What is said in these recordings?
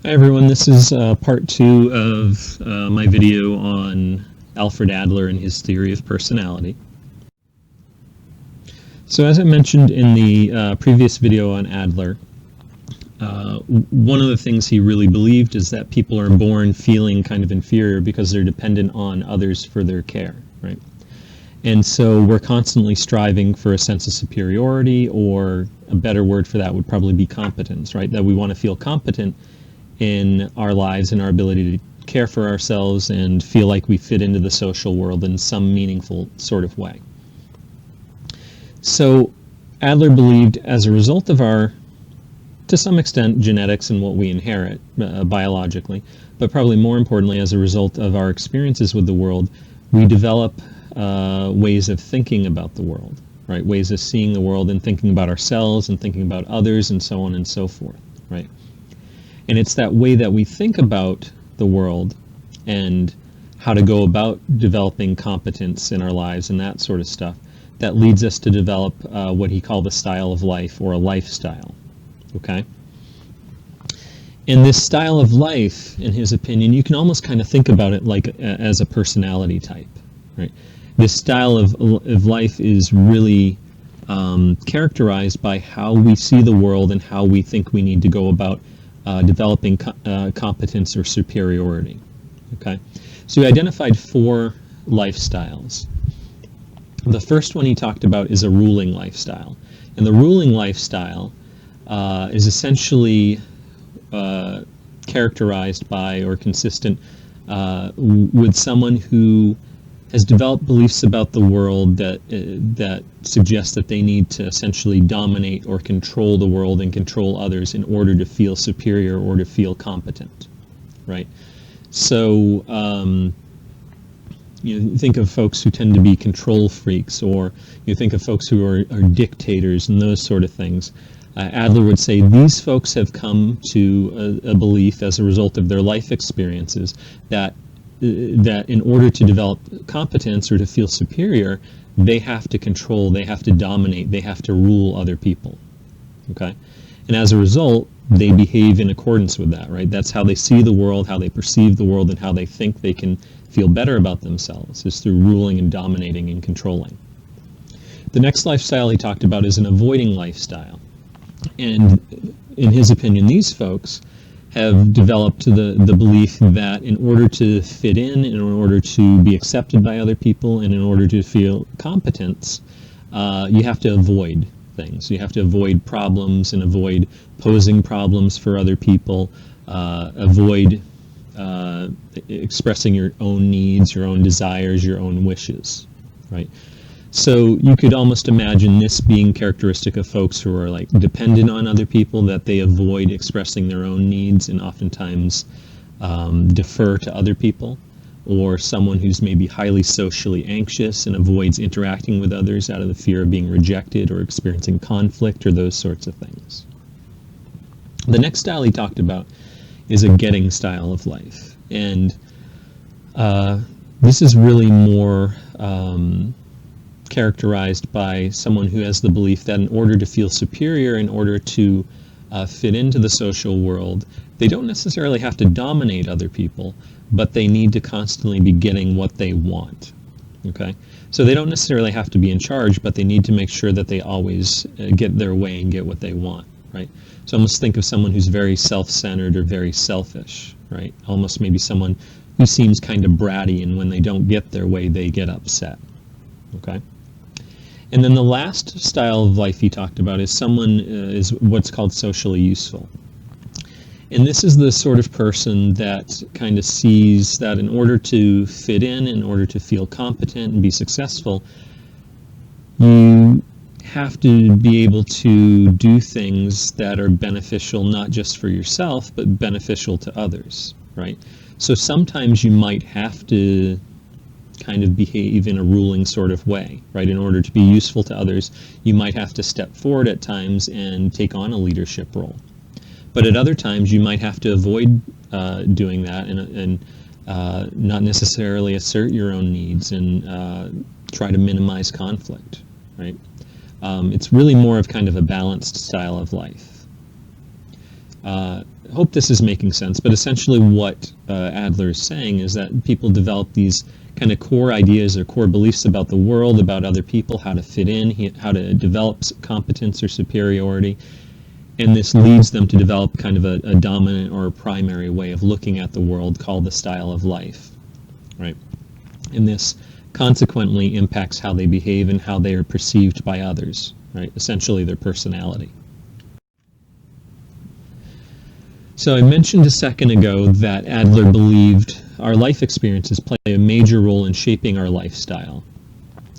Hi everyone, this is part two of my video on Alfred Adler and his theory of personality. So as I mentioned in the previous video on Adler, one of the things he really believed is that people are born feeling kind of inferior because they're dependent on others for their care, right? And so we're constantly striving for a sense of superiority, or a better word for that would probably be competence, right? That we want to feel competent in our lives and our ability to care for ourselves and feel like we fit into the social world in some meaningful sort of way. So Adler believed, as a result of our, to some extent, genetics and what we inherit biologically, but probably more importantly as a result of our experiences with the world, we develop ways of thinking about the world, right? Ways of seeing the world and thinking about ourselves and thinking about others and so on and so forth, right? And it's that way that we think about the world and how to go about developing competence in our lives and that sort of stuff that leads us to develop what he called a style of life, or a lifestyle. Okay? And this style of life, in his opinion, you can almost kind of think about it like as a personality type, right? This style of life is really characterized by how we see the world and how we think we need to go about developing competence or superiority. Okay, so he identified four lifestyles. The first one he talked about is a ruling lifestyle, and the ruling lifestyle is essentially characterized by, or consistent with, someone who has developed beliefs about the world that suggest that they need to essentially dominate or control the world and control others in order to feel superior or to feel competent, right? So you think of folks who tend to be control freaks, or you think of folks who are dictators and those sort of things. Adler would say these folks have come to a belief as a result of their life experiences that in order to develop competence or to feel superior, they have to control, they have to dominate, they have to rule other people. Okay? And as a result, they behave in accordance with that, right? That's how they see the world, how they perceive the world, and how they think they can feel better about themselves, is through ruling and dominating and controlling. The next lifestyle he talked about is an avoiding lifestyle. And in his opinion, these folks have developed the belief that in order to fit in order to be accepted by other people, and in order to feel competence, you have to avoid things. You have to avoid problems and avoid posing problems for other people, avoid expressing your own needs, your own desires, your own wishes, right? So you could almost imagine this being characteristic of folks who are like dependent on other people, that they avoid expressing their own needs and oftentimes defer to other people, or someone who's maybe highly socially anxious and avoids interacting with others out of the fear of being rejected or experiencing conflict or those sorts of things. The next style he talked about is a getting style of life, and this is really more characterized by someone who has the belief that in order to feel superior, in order to fit into the social world, they don't necessarily have to dominate other people, but they need to constantly be getting what they want. Okay? So they don't necessarily have to be in charge, but they need to make sure that they always get their way and get what they want, right? So almost think of someone who's very self-centered or very selfish, right? Almost maybe someone who seems kind of bratty, and when they don't get their way, they get upset. Okay? And then the last style of life he talked about is someone is what's called socially useful. And this is the sort of person that kind of sees that in order to fit in order to feel competent and be successful, you have to be able to do things that are beneficial not just for yourself, but beneficial to others, right? So sometimes you might have to kind of behave in a ruling sort of way, right? In order to be useful to others, you might have to step forward at times and take on a leadership role. But at other times, you might have to avoid doing that and not necessarily assert your own needs and try to minimize conflict, right? It's really more of kind of a balanced style of life. hope this is making sense, but essentially what Adler is saying is that people develop these kind of core ideas or core beliefs about the world, about other people, how to fit in, how to develop competence or superiority, and this leads them to develop kind of a dominant or a primary way of looking at the world called the style of life, right? And this consequently impacts how they behave and how they are perceived by others, right? Essentially their personality. So I mentioned a second ago that Adler believed our life experiences play a major role in shaping our lifestyle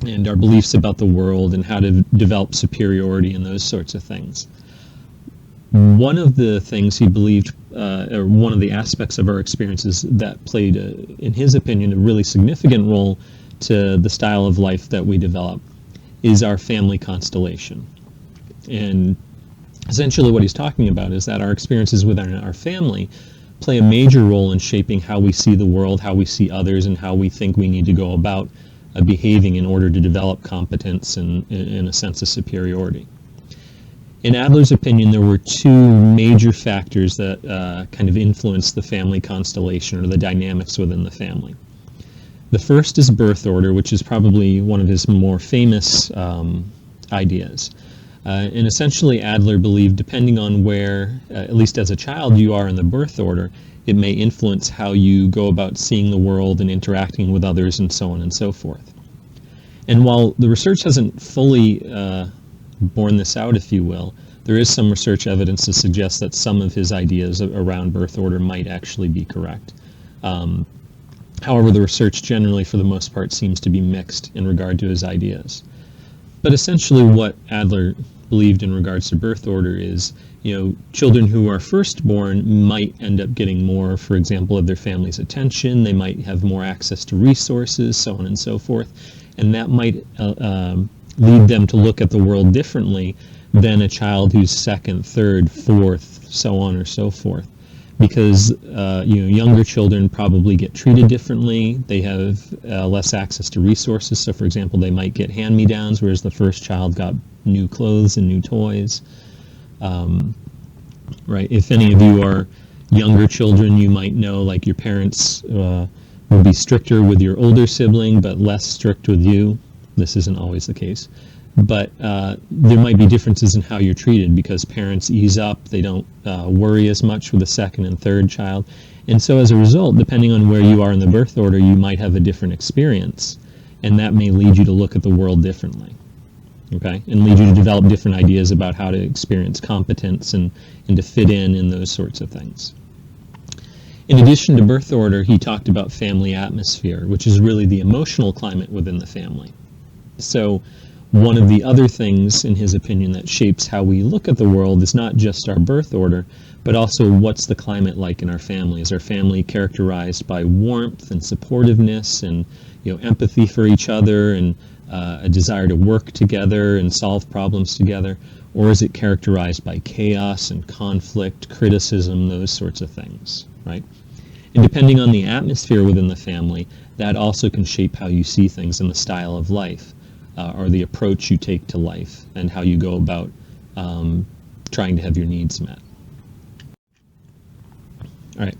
and our beliefs about the world and how to develop superiority and those sorts of things. One of the things he believed, or one of the aspects of our experiences that played, in his opinion, a really significant role to the style of life that we develop is our family constellation. And essentially what he's talking about is that our experiences within our family play a major role in shaping how we see the world, how we see others, and how we think we need to go about behaving in order to develop competence and a sense of superiority. In Adler's opinion, there were two major factors that kind of influenced the family constellation or the dynamics within the family. The first is birth order, which is probably one of his more famous ideas. And essentially Adler believed depending on where, at least as a child, you are in the birth order, it may influence how you go about seeing the world and interacting with others and so on and so forth. And while the research hasn't fully borne this out, if you will, there is some research evidence to suggest that some of his ideas around birth order might actually be correct. However, the research generally, for the most part, seems to be mixed in regard to his ideas. But essentially what Adler believed in regards to birth order is, children who are first born might end up getting more, for example, of their family's attention. They might have more access to resources, so on and so forth. And that might lead them to look at the world differently than a child who's second, third, fourth, so on or so forth. Because younger children probably get treated differently. They have less access to resources. So, for example, they might get hand-me-downs, whereas the first child got new clothes and new toys. Right? If any of you are younger children, you might know, like, your parents will be stricter with your older sibling, but less strict with you. This isn't always the case. But there might be differences in how you're treated because parents ease up, they don't worry as much with the second and third child. And so as a result, depending on where you are in the birth order, you might have a different experience, and that may lead you to look at the world differently, okay? And lead you to develop different ideas about how to experience competence and to fit in those sorts of things. In addition to birth order, he talked about family atmosphere, which is really the emotional climate within the family. So one of the other things, in his opinion, that shapes how we look at the world is not just our birth order, but also what's the climate like in our family. Is our family characterized by warmth and supportiveness and empathy for each other and a desire to work together and solve problems together? Or is it characterized by chaos and conflict, criticism, those sorts of things, right? And depending on the atmosphere within the family, that also can shape how you see things in the style of life. Or the approach you take to life and how you go about trying to have your needs met. All right.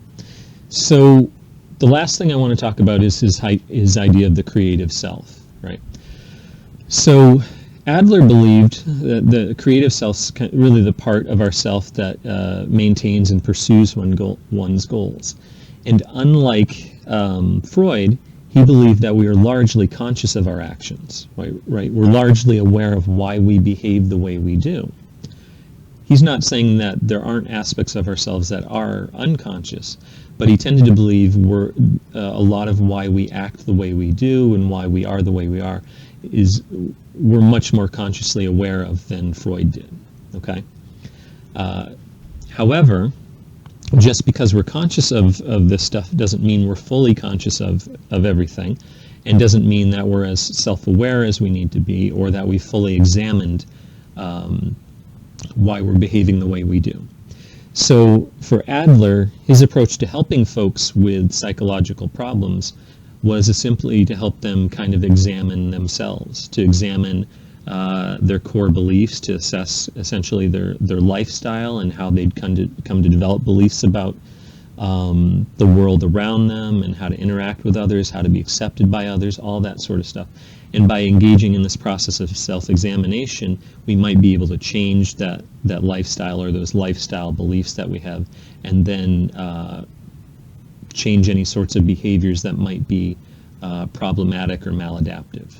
So the last thing I want to talk about is his idea of the creative self, right? So Adler believed that the creative self is really the part of our self that maintains and pursues one's goals. And unlike Freud, he believed that we are largely conscious of our actions, right? We're largely aware of why we behave the way we do. He's not saying that there aren't aspects of ourselves that are unconscious, but he tended to believe a lot of why we act the way we do and why we are the way we are we're much more consciously aware of than Freud did, okay? However, just because we're conscious of this stuff doesn't mean we're fully conscious of everything, and doesn't mean that we're as self-aware as we need to be, or that we fully examined why we're behaving the way we do. So for Adler, his approach to helping folks with psychological problems was simply to help them kind of examine themselves, to examine their core beliefs, to assess essentially their lifestyle and how they'd come to develop beliefs about the world around them and how to interact with others, how to be accepted by others, all that sort of stuff. And by engaging in this process of self-examination, we might be able to change that lifestyle or those lifestyle beliefs that we have, and then change any sorts of behaviors that might be problematic or maladaptive.